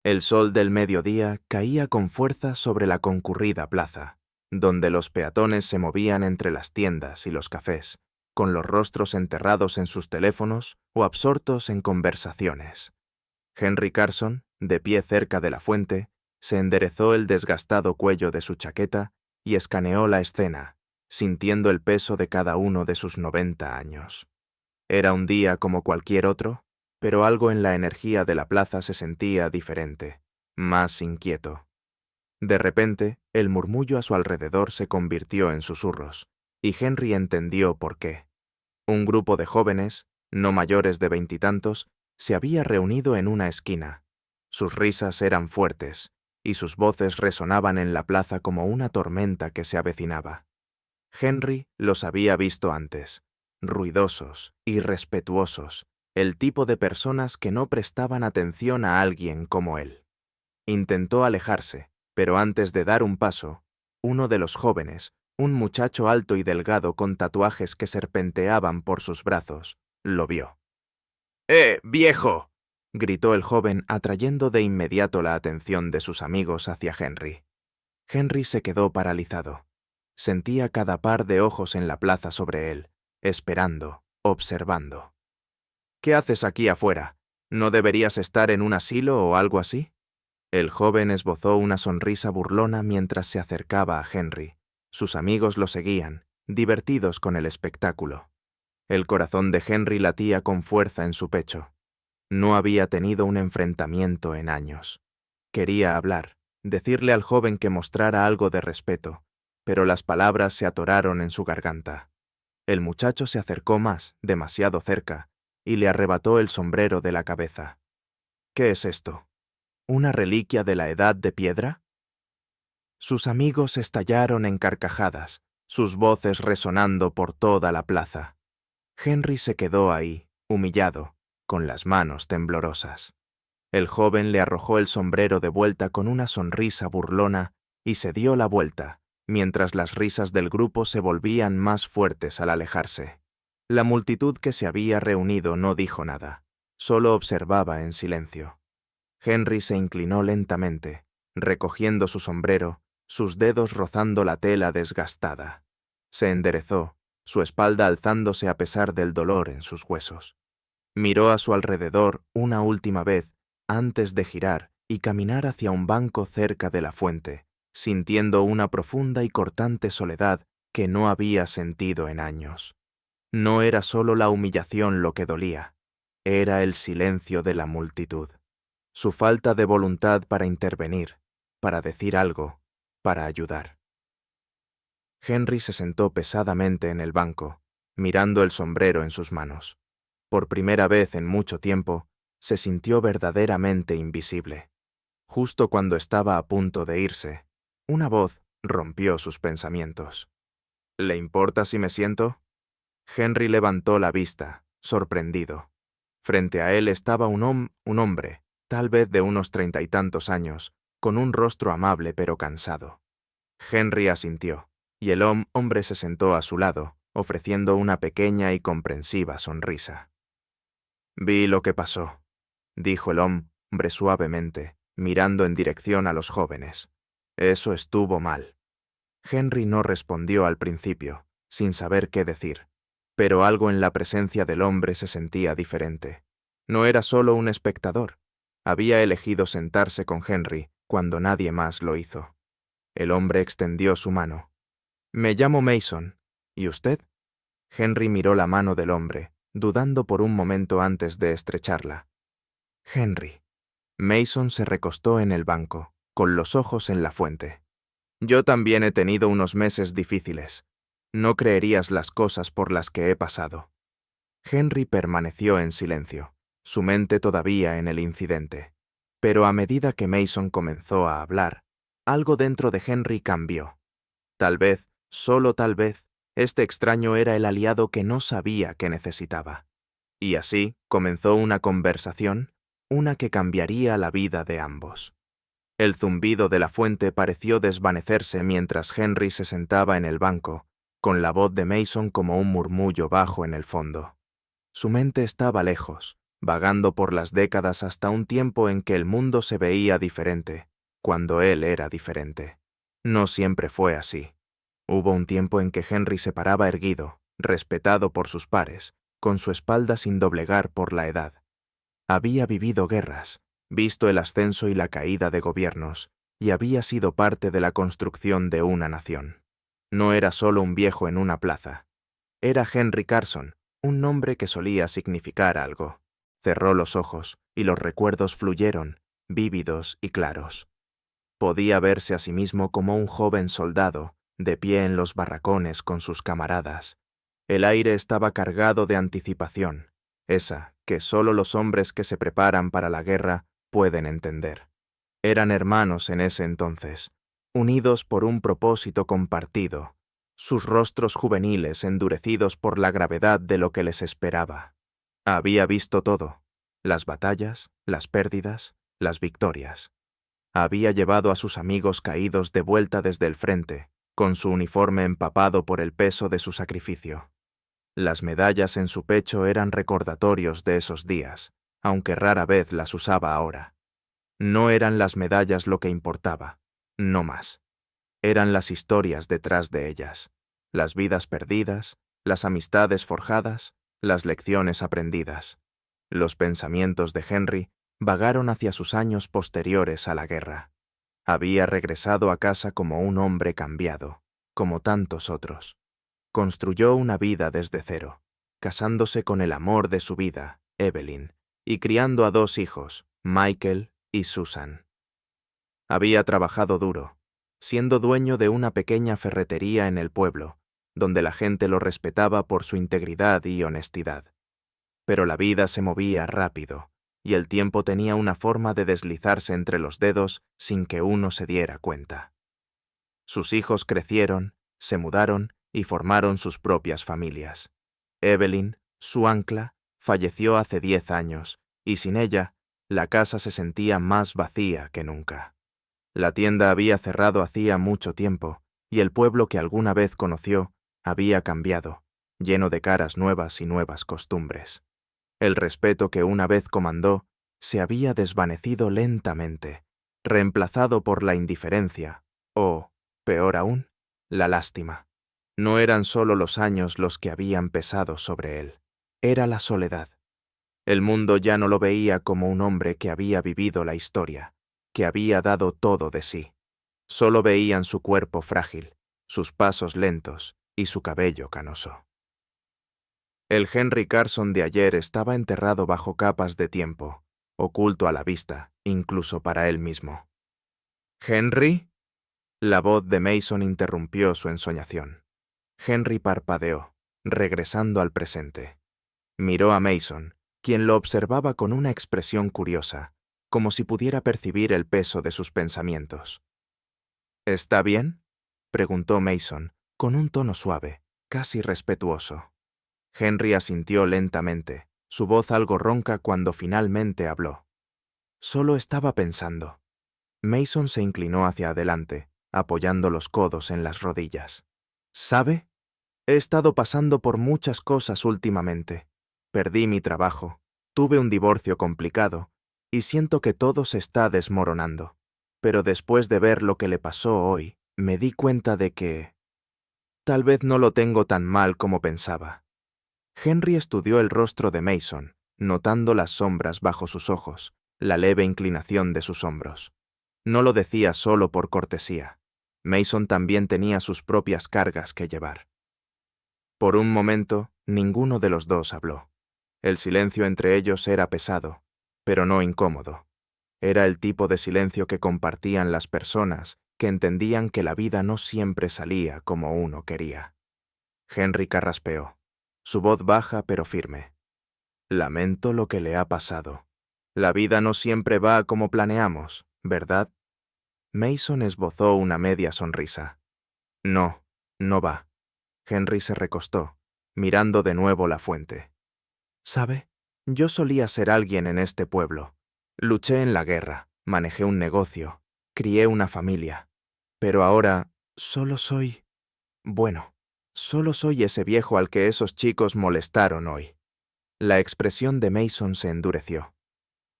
El sol del mediodía caía con fuerza sobre la concurrida plaza, donde los peatones se movían entre las tiendas y los cafés, con los rostros enterrados en sus teléfonos o absortos en conversaciones. Henry Carson, de pie cerca de la fuente, se enderezó el desgastado cuello de su chaqueta y escaneó la escena, sintiendo el peso de cada uno de sus 90 años. Era un día como cualquier otro, pero algo en la energía de la plaza se sentía diferente, más inquieto. De repente, el murmullo a su alrededor se convirtió en susurros, y Henry entendió por qué. Un grupo de jóvenes, no mayores de 20 y tantos, se había reunido en una esquina. Sus risas eran fuertes, y sus voces resonaban en la plaza como una tormenta que se avecinaba. Henry los había visto antes, ruidosos, irrespetuosos, el tipo de personas que no prestaban atención a alguien como él. Intentó alejarse, pero antes de dar un paso, uno de los jóvenes, un muchacho alto y delgado con tatuajes que serpenteaban por sus brazos, lo vio. ¡Viejo!, gritó el joven, atrayendo de inmediato la atención de sus amigos hacia Henry. Henry se quedó paralizado. Sentía cada par de ojos en la plaza sobre él, esperando, observando. «¿Qué haces aquí afuera? ¿No deberías estar en un asilo o algo así?» El joven esbozó una sonrisa burlona mientras se acercaba a Henry. Sus amigos lo seguían, divertidos con el espectáculo. El corazón de Henry latía con fuerza en su pecho. No había tenido un enfrentamiento en años. Quería hablar, decirle al joven que mostrara algo de respeto, pero las palabras se atoraron en su garganta. El muchacho se acercó más, demasiado cerca, y le arrebató el sombrero de la cabeza. «¿Qué es esto? ¿Una reliquia de la Edad de Piedra?» Sus amigos estallaron en carcajadas, sus voces resonando por toda la plaza. Henry se quedó ahí, humillado, con las manos temblorosas. El joven le arrojó el sombrero de vuelta con una sonrisa burlona y se dio la vuelta, mientras las risas del grupo se volvían más fuertes al alejarse. La multitud que se había reunido no dijo nada, solo observaba en silencio. Henry se inclinó lentamente, recogiendo su sombrero, sus dedos rozando la tela desgastada. Se enderezó, su espalda alzándose a pesar del dolor en sus huesos. Miró a su alrededor una última vez antes de girar y caminar hacia un banco cerca de la fuente, sintiendo una profunda y cortante soledad que no había sentido en años. No era solo la humillación lo que dolía, era el silencio de la multitud. Su falta de voluntad para intervenir, para decir algo, para ayudar. Henry se sentó pesadamente en el banco, mirando el sombrero en sus manos. Por primera vez en mucho tiempo, se sintió verdaderamente invisible. Justo cuando estaba a punto de irse, una voz rompió sus pensamientos. «¿Le importa si me siento?» Henry levantó la vista, sorprendido. Frente a él estaba un hombre, tal vez de unos 30 y tantos años, con un rostro amable pero cansado. Henry asintió, y el hombre se sentó a su lado, ofreciendo una pequeña y comprensiva sonrisa. «Vi lo que pasó», dijo el hombre suavemente, mirando en dirección a los jóvenes. «Eso estuvo mal». Henry no respondió al principio, sin saber qué decir, pero algo en la presencia del hombre se sentía diferente. No era solo un espectador. Había elegido sentarse con Henry cuando nadie más lo hizo. El hombre extendió su mano. «Me llamo Mason. ¿Y usted?» Henry miró la mano del hombre, dudando por un momento antes de estrecharla. «Henry». Mason se recostó en el banco, con los ojos en la fuente. «Yo también he tenido unos meses difíciles. No creerías las cosas por las que he pasado». Henry permaneció en silencio, su mente todavía en el incidente. Pero a medida que Mason comenzó a hablar, algo dentro de Henry cambió. Tal vez, solo tal vez, este extraño era el aliado que no sabía que necesitaba. Y así comenzó una conversación, una que cambiaría la vida de ambos. El zumbido de la fuente pareció desvanecerse mientras Henry se sentaba en el banco, con la voz de Mason como un murmullo bajo en el fondo. Su mente estaba lejos, vagando por las décadas hasta un tiempo en que el mundo se veía diferente, cuando él era diferente. No siempre fue así. Hubo un tiempo en que Henry se paraba erguido, respetado por sus pares, con su espalda sin doblegar por la edad. Había vivido guerras, visto el ascenso y la caída de gobiernos, y había sido parte de la construcción de una nación. No era solo un viejo en una plaza. Era Henry Carson, un nombre que solía significar algo. Cerró los ojos, y los recuerdos fluyeron, vívidos y claros. Podía verse a sí mismo como un joven soldado, de pie en los barracones con sus camaradas. El aire estaba cargado de anticipación, esa que solo los hombres que se preparan para la guerra pueden entender. Eran hermanos en ese entonces, unidos por un propósito compartido, sus rostros juveniles endurecidos por la gravedad de lo que les esperaba. Había visto todo, las batallas, las pérdidas, las victorias. Había llevado a sus amigos caídos de vuelta desde el frente, con su uniforme empapado por el peso de su sacrificio. Las medallas en su pecho eran recordatorios de esos días, aunque rara vez las usaba ahora. No eran las medallas lo que importaba, no más. Eran las historias detrás de ellas, las vidas perdidas, las amistades forjadas, las lecciones aprendidas. Los pensamientos de Henry vagaron hacia sus años posteriores a la guerra. Había regresado a casa como un hombre cambiado, como tantos otros. Construyó una vida desde cero, casándose con el amor de su vida, Evelyn, y criando a 2 hijos, Michael y Susan. Había trabajado duro, siendo dueño de una pequeña ferretería en el pueblo, donde la gente lo respetaba por su integridad y honestidad. Pero la vida se movía rápido, y el tiempo tenía una forma de deslizarse entre los dedos sin que uno se diera cuenta. Sus hijos crecieron, se mudaron y formaron sus propias familias. Evelyn, su ancla, falleció hace 10 años, y sin ella, la casa se sentía más vacía que nunca. La tienda había cerrado hacía mucho tiempo, y el pueblo que alguna vez conoció había cambiado, lleno de caras nuevas y nuevas costumbres. El respeto que una vez comandó se había desvanecido lentamente, reemplazado por la indiferencia, o, peor aún, la lástima. No eran solo los años los que habían pesado sobre él, era la soledad. El mundo ya no lo veía como un hombre que había vivido la historia, que había dado todo de sí. Solo veían su cuerpo frágil, sus pasos lentos y su cabello canoso. El Henry Carson de ayer estaba enterrado bajo capas de tiempo, oculto a la vista, incluso para él mismo. ¿Henry? La voz de Mason interrumpió su ensoñación. Henry parpadeó, regresando al presente. Miró a Mason, quien lo observaba con una expresión curiosa, como si pudiera percibir el peso de sus pensamientos. ¿Está bien?, preguntó Mason, con un tono suave, casi respetuoso. Henry asintió lentamente, su voz algo ronca cuando finalmente habló. Solo estaba pensando. Mason se inclinó hacia adelante, apoyando los codos en las rodillas. ¿Sabe? He estado pasando por muchas cosas últimamente. Perdí mi trabajo, tuve un divorcio complicado, y siento que todo se está desmoronando. Pero después de ver lo que le pasó hoy, me di cuenta de que tal vez no lo tengo tan mal como pensaba. Henry estudió el rostro de Mason, notando las sombras bajo sus ojos, la leve inclinación de sus hombros. No lo decía solo por cortesía. Mason también tenía sus propias cargas que llevar. Por un momento, ninguno de los dos habló. El silencio entre ellos era pesado, pero no incómodo. Era el tipo de silencio que compartían las personas que entendían que la vida no siempre salía como uno quería. Henry carraspeó, su voz baja pero firme. Lamento lo que le ha pasado. La vida no siempre va como planeamos, ¿verdad? Mason esbozó una media sonrisa. No, no va. Henry se recostó, mirando de nuevo la fuente. ¿Sabe? Yo solía ser alguien en este pueblo. Luché en la guerra, manejé un negocio, crié una familia. Pero ahora solo soy... Bueno, solo soy ese viejo al que esos chicos molestaron hoy. La expresión de Mason se endureció.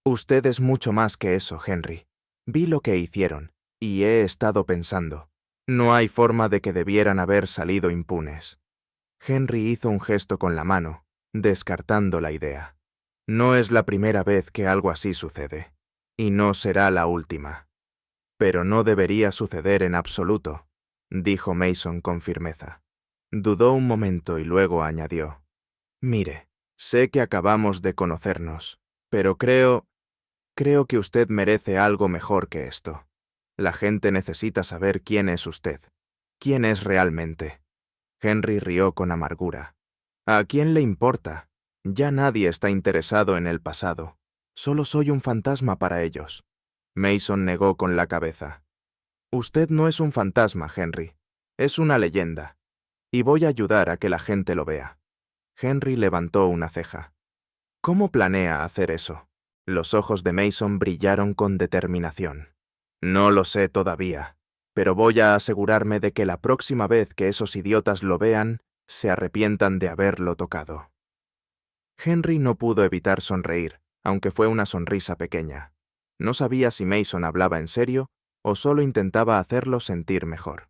Usted es mucho más que eso, Henry. Vi lo que hicieron, y he estado pensando. No hay forma de que debieran haber salido impunes. Henry hizo un gesto con la mano, descartando la idea. No es la primera vez que algo así sucede, y no será la última. Pero no debería suceder en absoluto, dijo Mason con firmeza. Dudó un momento y luego añadió: Mire, sé que acabamos de conocernos, pero creo que usted merece algo mejor que esto. La gente necesita saber quién es usted, quién es realmente. Henry rió con amargura. ¿A quién le importa? Ya nadie está interesado en el pasado. Solo soy un fantasma para ellos. Mason negó con la cabeza. Usted no es un fantasma, Henry. Es una leyenda. Y voy a ayudar a que la gente lo vea. Henry levantó una ceja. ¿Cómo planea hacer eso? Los ojos de Mason brillaron con determinación. No lo sé todavía, pero voy a asegurarme de que la próxima vez que esos idiotas lo vean, se arrepientan de haberlo tocado. Henry no pudo evitar sonreír, aunque fue una sonrisa pequeña. No sabía si Mason hablaba en serio o solo intentaba hacerlo sentir mejor.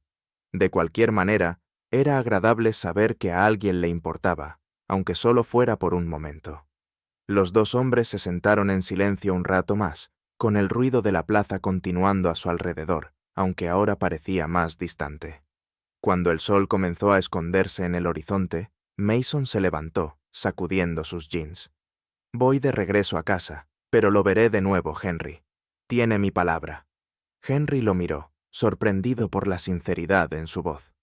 De cualquier manera, era agradable saber que a alguien le importaba, aunque solo fuera por un momento. Los dos hombres se sentaron en silencio un rato más, con el ruido de la plaza continuando a su alrededor, aunque ahora parecía más distante. Cuando el sol comenzó a esconderse en el horizonte, Mason se levantó, sacudiendo sus jeans. Voy de regreso a casa, pero lo veré de nuevo, Henry. Tiene mi palabra. Henry lo miró, sorprendido por la sinceridad en su voz.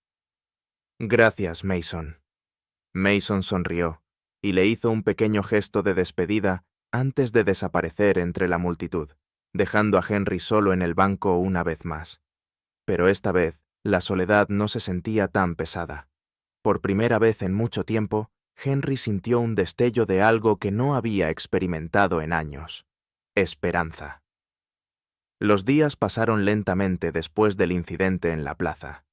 Gracias, Mason. Mason sonrió y le hizo un pequeño gesto de despedida antes de desaparecer entre la multitud, dejando a Henry solo en el banco una vez más. Pero esta vez, la soledad no se sentía tan pesada. Por primera vez en mucho tiempo, Henry sintió un destello de algo que no había experimentado en años: esperanza. Los días pasaron lentamente después del incidente en la plaza.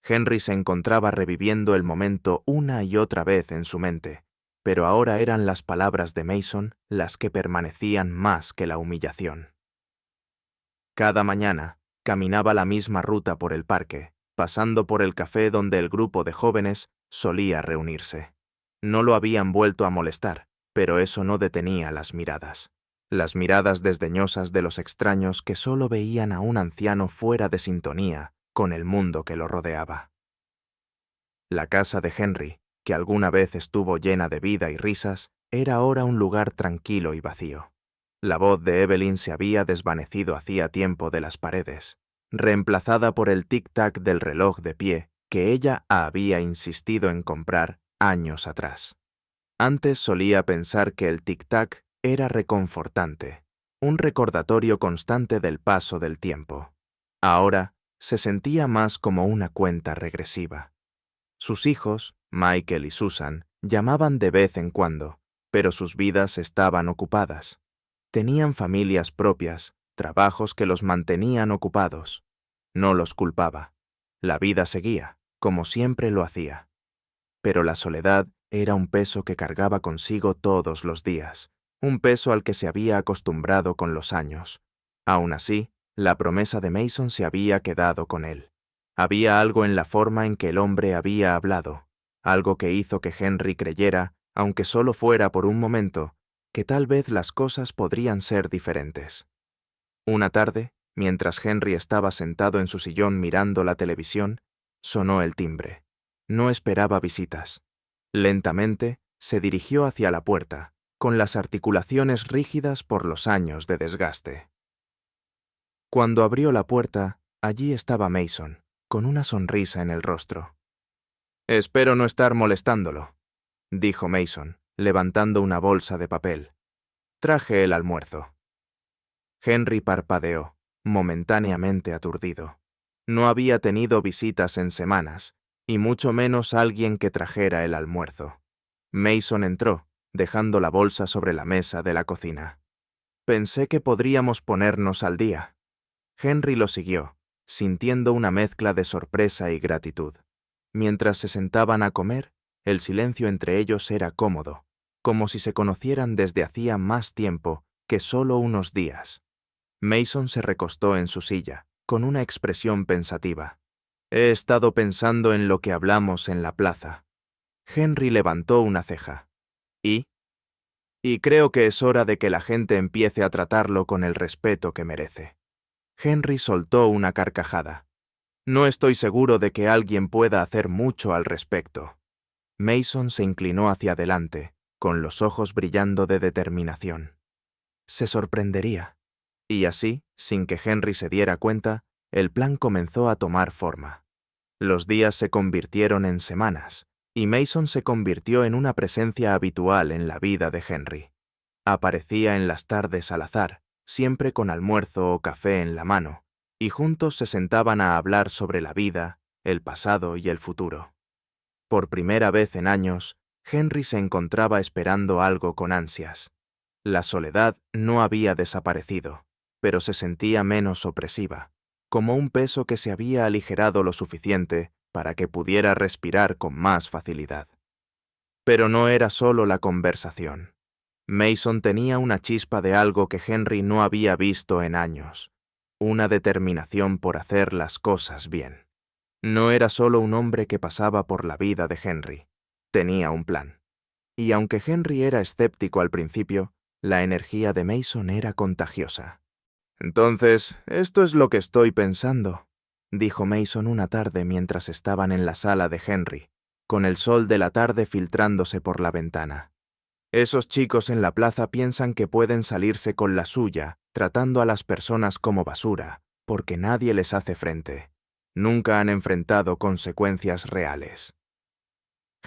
Henry se encontraba reviviendo el momento una y otra vez en su mente, pero ahora eran las palabras de Mason las que permanecían más que la humillación. Cada mañana, caminaba la misma ruta por el parque, pasando por el café donde el grupo de jóvenes solía reunirse. No lo habían vuelto a molestar, pero eso no detenía las miradas desdeñosas de los extraños que solo veían a un anciano fuera de sintonía con el mundo que lo rodeaba. La casa de Henry, que alguna vez estuvo llena de vida y risas, era ahora un lugar tranquilo y vacío. La voz de Evelyn se había desvanecido hacía tiempo de las paredes, reemplazada por el tic-tac del reloj de pie que ella había insistido en comprar años atrás. Antes solía pensar que el tic-tac era reconfortante, un recordatorio constante del paso del tiempo. Ahora se sentía más como una cuenta regresiva. Sus hijos, Michael y Susan, llamaban de vez en cuando, pero sus vidas estaban ocupadas. Tenían familias propias, trabajos que los mantenían ocupados. No los culpaba. La vida seguía, como siempre lo hacía. Pero la soledad era un peso que cargaba consigo todos los días, un peso al que se había acostumbrado con los años. Aún así, la promesa de Mason se había quedado con él. Había algo en la forma en que el hombre había hablado, algo que hizo que Henry creyera, aunque solo fuera por un momento, que tal vez las cosas podrían ser diferentes. Una tarde, mientras Henry estaba sentado en su sillón mirando la televisión, sonó el timbre. No esperaba visitas. Lentamente, se dirigió hacia la puerta, con las articulaciones rígidas por los años de desgaste. Cuando abrió la puerta, allí estaba Mason, con una sonrisa en el rostro. «Espero no estar molestándolo», dijo Mason, levantando una bolsa de papel. «Traje el almuerzo». Henry parpadeó, momentáneamente aturdido. No había tenido visitas en semanas, y mucho menos alguien que trajera el almuerzo. Mason entró, dejando la bolsa sobre la mesa de la cocina. «Pensé que podríamos ponernos al día». Henry lo siguió, sintiendo una mezcla de sorpresa y gratitud. Mientras se sentaban a comer, el silencio entre ellos era cómodo, como si se conocieran desde hacía más tiempo que solo unos días. Mason se recostó en su silla, con una expresión pensativa. He estado pensando en lo que hablamos en la plaza. Henry levantó una ceja. ¿Y? Y creo que es hora de que la gente empiece a tratarlo con el respeto que merece. Henry soltó una carcajada. No estoy seguro de que alguien pueda hacer mucho al respecto. Mason se inclinó hacia adelante, con los ojos brillando de determinación. Se sorprendería. Y así, sin que Henry se diera cuenta, el plan comenzó a tomar forma. Los días se convirtieron en semanas, y Mason se convirtió en una presencia habitual en la vida de Henry. Aparecía en las tardes al azar, siempre con almuerzo o café en la mano, y juntos se sentaban a hablar sobre la vida, el pasado y el futuro. Por primera vez en años, Henry se encontraba esperando algo con ansias. La soledad no había desaparecido, pero se sentía menos opresiva, como un peso que se había aligerado lo suficiente para que pudiera respirar con más facilidad. Pero no era solo la conversación. Mason tenía una chispa de algo que Henry no había visto en años, una determinación por hacer las cosas bien. No era solo un hombre que pasaba por la vida de Henry, tenía un plan. Y aunque Henry era escéptico al principio, la energía de Mason era contagiosa. Entonces, esto es lo que estoy pensando, dijo Mason una tarde mientras estaban en la sala de Henry, con el sol de la tarde filtrándose por la ventana. Esos chicos en la plaza piensan que pueden salirse con la suya, tratando a las personas como basura, porque nadie les hace frente. Nunca han enfrentado consecuencias reales.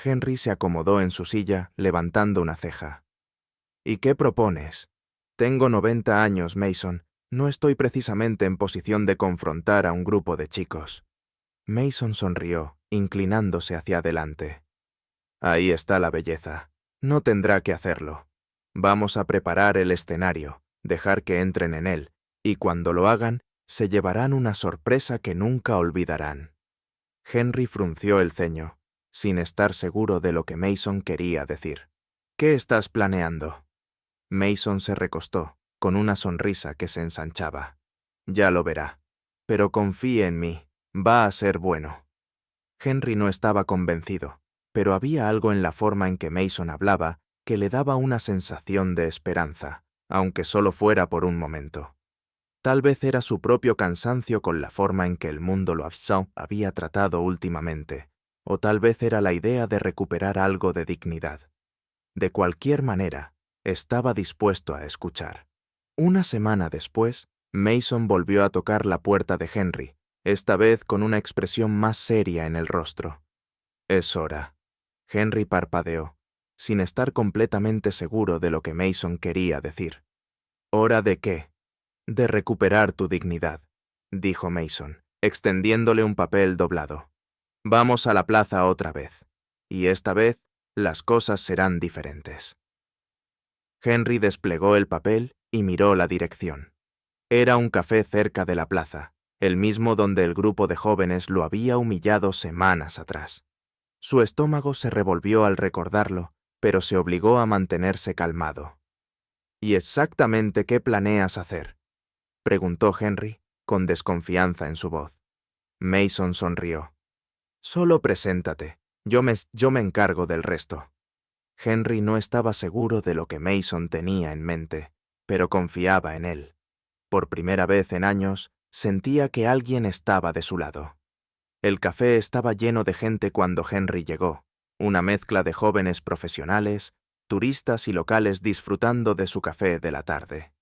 Henry se acomodó en su silla, levantando una ceja. ¿Y qué propones? Tengo 90 años, Mason. No estoy precisamente en posición de confrontar a un grupo de chicos. Mason sonrió, inclinándose hacia adelante. Ahí está la belleza. No tendrá que hacerlo. Vamos a preparar el escenario, dejar que entren en él, y cuando lo hagan, se llevarán una sorpresa que nunca olvidarán. Henry frunció el ceño, sin estar seguro de lo que Mason quería decir. ¿Qué estás planeando? Mason se recostó, con una sonrisa que se ensanchaba. Ya lo verá. Pero confíe en mí, va a ser bueno. Henry no estaba convencido, pero había algo en la forma en que Mason hablaba que le daba una sensación de esperanza, aunque solo fuera por un momento. Tal vez era su propio cansancio con la forma en que el mundo lo había tratado últimamente, o tal vez era la idea de recuperar algo de dignidad. De cualquier manera, estaba dispuesto a escuchar. Una semana después, Mason volvió a tocar la puerta de Henry, esta vez con una expresión más seria en el rostro. Es hora. Henry parpadeó, sin estar completamente seguro de lo que Mason quería decir. ¿Hora de qué? De recuperar tu dignidad, dijo Mason, extendiéndole un papel doblado. Vamos a la plaza otra vez, y esta vez las cosas serán diferentes. Henry desplegó el papel y miró la dirección. Era un café cerca de la plaza, el mismo donde el grupo de jóvenes lo había humillado semanas atrás. Su estómago se revolvió al recordarlo, pero se obligó a mantenerse calmado. ¿Y exactamente qué planeas hacer?, preguntó Henry, con desconfianza en su voz. Mason sonrió. Solo preséntate, yo me encargo del resto. Henry no estaba seguro de lo que Mason tenía en mente, pero confiaba en él. Por primera vez en años, sentía que alguien estaba de su lado. El café estaba lleno de gente cuando Henry llegó, una mezcla de jóvenes profesionales, turistas y locales disfrutando de su café de la tarde.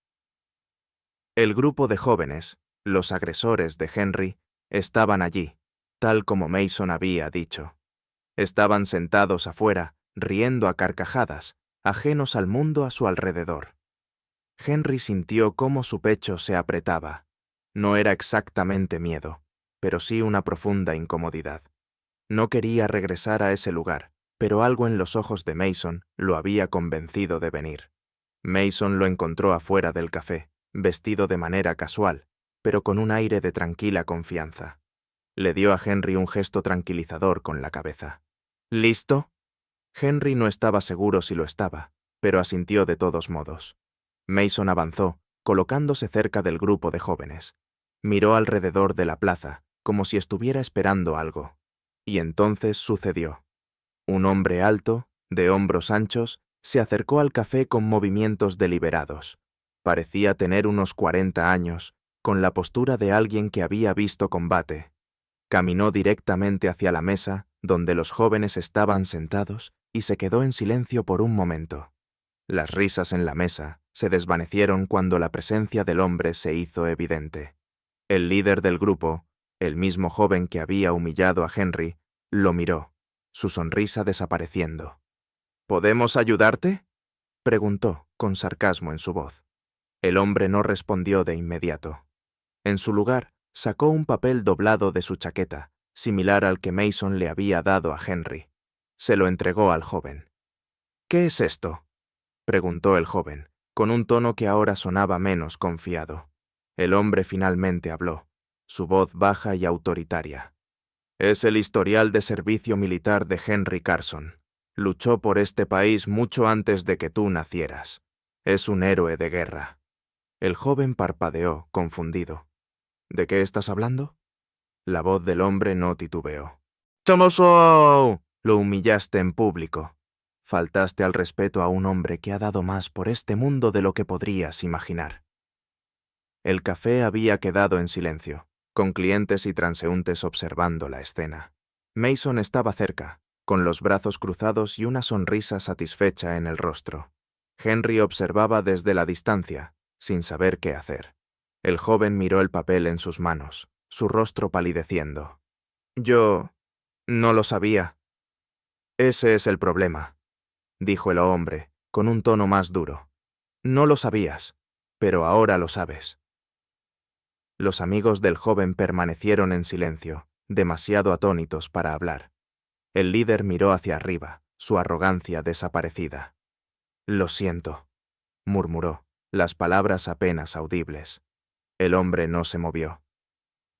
El grupo de jóvenes, los agresores de Henry, estaban allí, tal como Mason había dicho. Estaban sentados afuera, riendo a carcajadas, ajenos al mundo a su alrededor. Henry sintió cómo su pecho se apretaba. No era exactamente miedo, pero sí una profunda incomodidad. No quería regresar a ese lugar, pero algo en los ojos de Mason lo había convencido de venir. Mason lo encontró afuera del café, vestido de manera casual, pero con un aire de tranquila confianza. Le dio a Henry un gesto tranquilizador con la cabeza. ¿Listo? Henry no estaba seguro si lo estaba, pero asintió de todos modos. Mason avanzó, colocándose cerca del grupo de jóvenes. Miró alrededor de la plaza, como si estuviera esperando algo. Y entonces sucedió. Un hombre alto, de hombros anchos, se acercó al café con movimientos deliberados. Parecía tener unos 40 años, con la postura de alguien que había visto combate. Caminó directamente hacia la mesa, donde los jóvenes estaban sentados, y se quedó en silencio por un momento. Las risas en la mesa se desvanecieron cuando la presencia del hombre se hizo evidente. El líder del grupo, el mismo joven que había humillado a Henry, lo miró, su sonrisa desapareciendo. ¿Podemos ayudarte?, preguntó, con sarcasmo en su voz. El hombre no respondió de inmediato. En su lugar, sacó un papel doblado de su chaqueta, similar al que Mason le había dado a Henry. Se lo entregó al joven. «¿Qué es esto?», preguntó el joven, con un tono que ahora sonaba menos confiado. El hombre finalmente habló, su voz baja y autoritaria. «Es el historial de servicio militar de Henry Carson. Luchó por este país mucho antes de que tú nacieras. Es un héroe de guerra». El joven parpadeó, confundido. «¿De qué estás hablando?». La voz del hombre no titubeó. «¡Tomoso!», lo humillaste en público. Faltaste al respeto a un hombre que ha dado más por este mundo de lo que podrías imaginar. El café había quedado en silencio, con clientes y transeúntes observando la escena. Mason estaba cerca, con los brazos cruzados y una sonrisa satisfecha en el rostro. Henry observaba desde la distancia, sin saber qué hacer. El joven miró el papel en sus manos, su rostro palideciendo. «Yo no lo sabía». «Ese es el problema», dijo el hombre, con un tono más duro. «No lo sabías, pero ahora lo sabes». Los amigos del joven permanecieron en silencio, demasiado atónitos para hablar. El líder miró hacia arriba, su arrogancia desaparecida. «Lo siento», murmuró, las palabras apenas audibles. El hombre no se movió.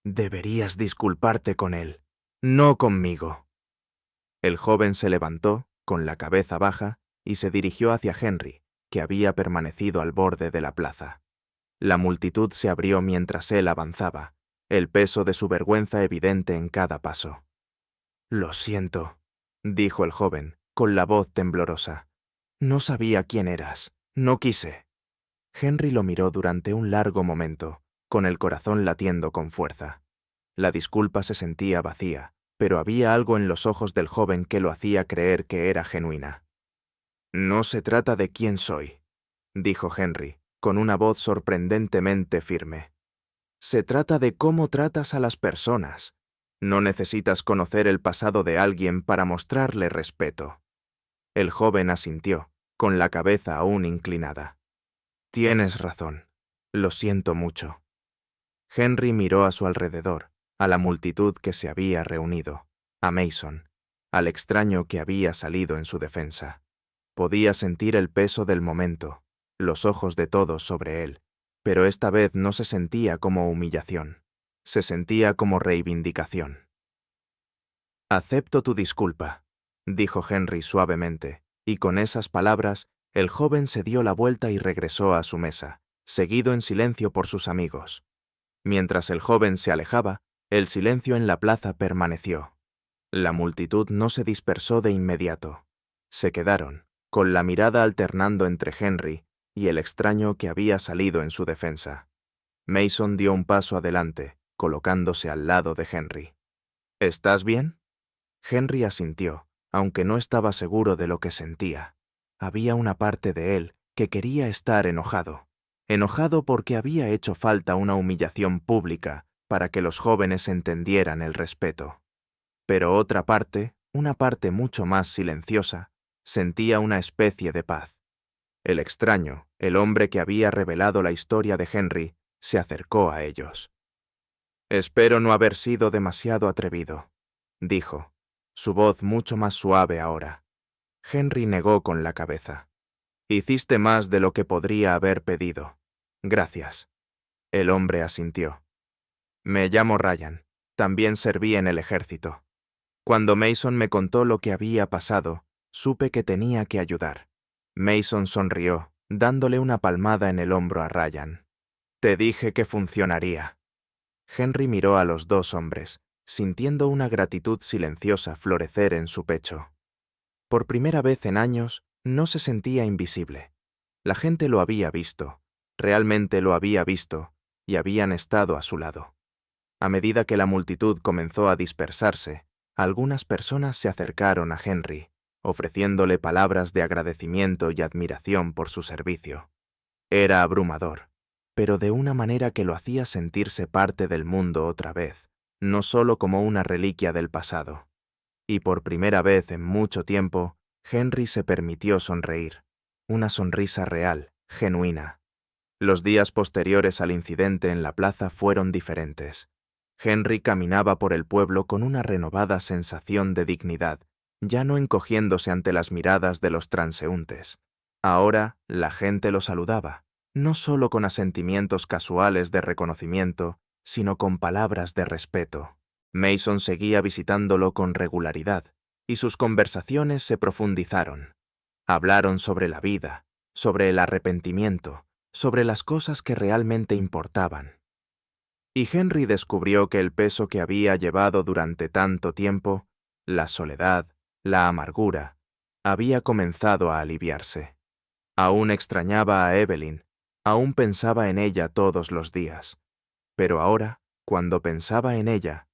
«Deberías disculparte con él, no conmigo». El joven se levantó, con la cabeza baja, y se dirigió hacia Henry, que había permanecido al borde de la plaza. La multitud se abrió mientras él avanzaba, el peso de su vergüenza evidente en cada paso. «Lo siento», dijo el joven, con la voz temblorosa. «No sabía quién eras, no quise». Henry lo miró durante un largo momento, con el corazón latiendo con fuerza. La disculpa se sentía vacía, pero había algo en los ojos del joven que lo hacía creer que era genuina. «No se trata de quién soy», dijo Henry, con una voz sorprendentemente firme. «Se trata de cómo tratas a las personas. No necesitas conocer el pasado de alguien para mostrarle respeto». El joven asintió, con la cabeza aún inclinada. «Tienes razón. Lo siento mucho». Henry miró a su alrededor, a la multitud que se había reunido, a Mason, al extraño que había salido en su defensa. Podía sentir el peso del momento, los ojos de todos sobre él, pero esta vez no se sentía como humillación, se sentía como reivindicación. «Acepto tu disculpa», dijo Henry suavemente, y con esas palabras el joven se dio la vuelta y regresó a su mesa, seguido en silencio por sus amigos. Mientras el joven se alejaba, el silencio en la plaza permaneció. La multitud no se dispersó de inmediato. Se quedaron, con la mirada alternando entre Henry y el extraño que había salido en su defensa. Mason dio un paso adelante, colocándose al lado de Henry. «¿Estás bien?». Henry asintió, aunque no estaba seguro de lo que sentía. Había una parte de él que quería estar enojado. Enojado porque había hecho falta una humillación pública para que los jóvenes entendieran el respeto. Pero otra parte, una parte mucho más silenciosa, sentía una especie de paz. El extraño, el hombre que había revelado la historia de Henry, se acercó a ellos. «Espero no haber sido demasiado atrevido», dijo, su voz mucho más suave ahora. Henry negó con la cabeza. «Hiciste más de lo que podría haber pedido. Gracias». El hombre asintió. «Me llamo Ryan. También serví en el ejército. Cuando Mason me contó lo que había pasado, supe que tenía que ayudar. Mason sonrió, dándole una palmada en el hombro a Ryan. «Te dije que funcionaría». Henry miró a los dos hombres, sintiendo una gratitud silenciosa florecer en su pecho. Por primera vez en años, no se sentía invisible. La gente lo había visto, realmente lo había visto, y habían estado a su lado. A medida que la multitud comenzó a dispersarse, algunas personas se acercaron a Henry, ofreciéndole palabras de agradecimiento y admiración por su servicio. Era abrumador, pero de una manera que lo hacía sentirse parte del mundo otra vez, no solo como una reliquia del pasado. Y por primera vez en mucho tiempo, Henry se permitió sonreír, una sonrisa real, genuina. Los días posteriores al incidente en la plaza fueron diferentes. Henry caminaba por el pueblo con una renovada sensación de dignidad, ya no encogiéndose ante las miradas de los transeúntes. Ahora la gente lo saludaba, no solo con asentimientos casuales de reconocimiento, sino con palabras de respeto. Mason seguía visitándolo con regularidad, y sus conversaciones se profundizaron. Hablaron sobre la vida, sobre el arrepentimiento, sobre las cosas que realmente importaban. Y Henry descubrió que el peso que había llevado durante tanto tiempo, la soledad, la amargura, había comenzado a aliviarse. Aún extrañaba a Evelyn, aún pensaba en ella todos los días. Pero ahora, cuando pensaba en ella,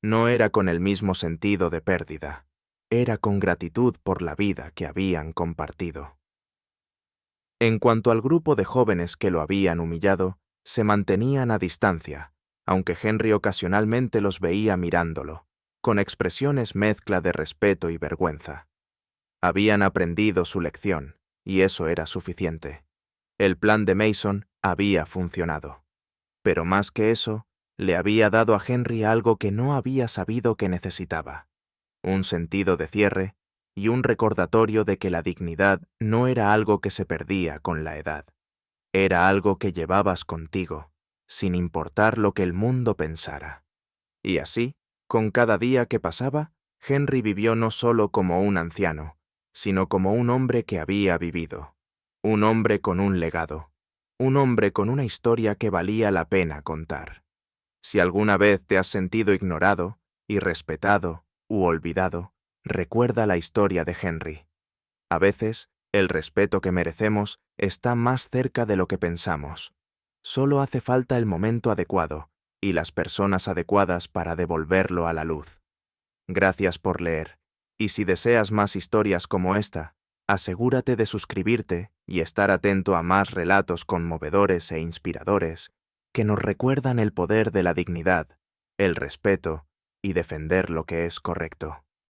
no era con el mismo sentido de pérdida, era con gratitud por la vida que habían compartido. En cuanto al grupo de jóvenes que lo habían humillado, se mantenían a distancia, aunque Henry ocasionalmente los veía mirándolo, con expresiones mezcla de respeto y vergüenza. Habían aprendido su lección, y eso era suficiente. El plan de Mason había funcionado. Pero más que eso, le había dado a Henry algo que no había sabido que necesitaba: un sentido de cierre y un recordatorio de que la dignidad no era algo que se perdía con la edad. Era algo que llevabas contigo, sin importar lo que el mundo pensara. Y así, con cada día que pasaba, Henry vivió no solo como un anciano, sino como un hombre que había vivido, un hombre con un legado, un hombre con una historia que valía la pena contar. Si alguna vez te has sentido ignorado, irrespetado u olvidado, recuerda la historia de Henry. A veces, el respeto que merecemos está más cerca de lo que pensamos. Solo hace falta el momento adecuado y las personas adecuadas para devolverlo a la luz. Gracias por leer, y si deseas más historias como esta, asegúrate de suscribirte y estar atento a más relatos conmovedores e inspiradores que nos recuerdan el poder de la dignidad, el respeto y defender lo que es correcto.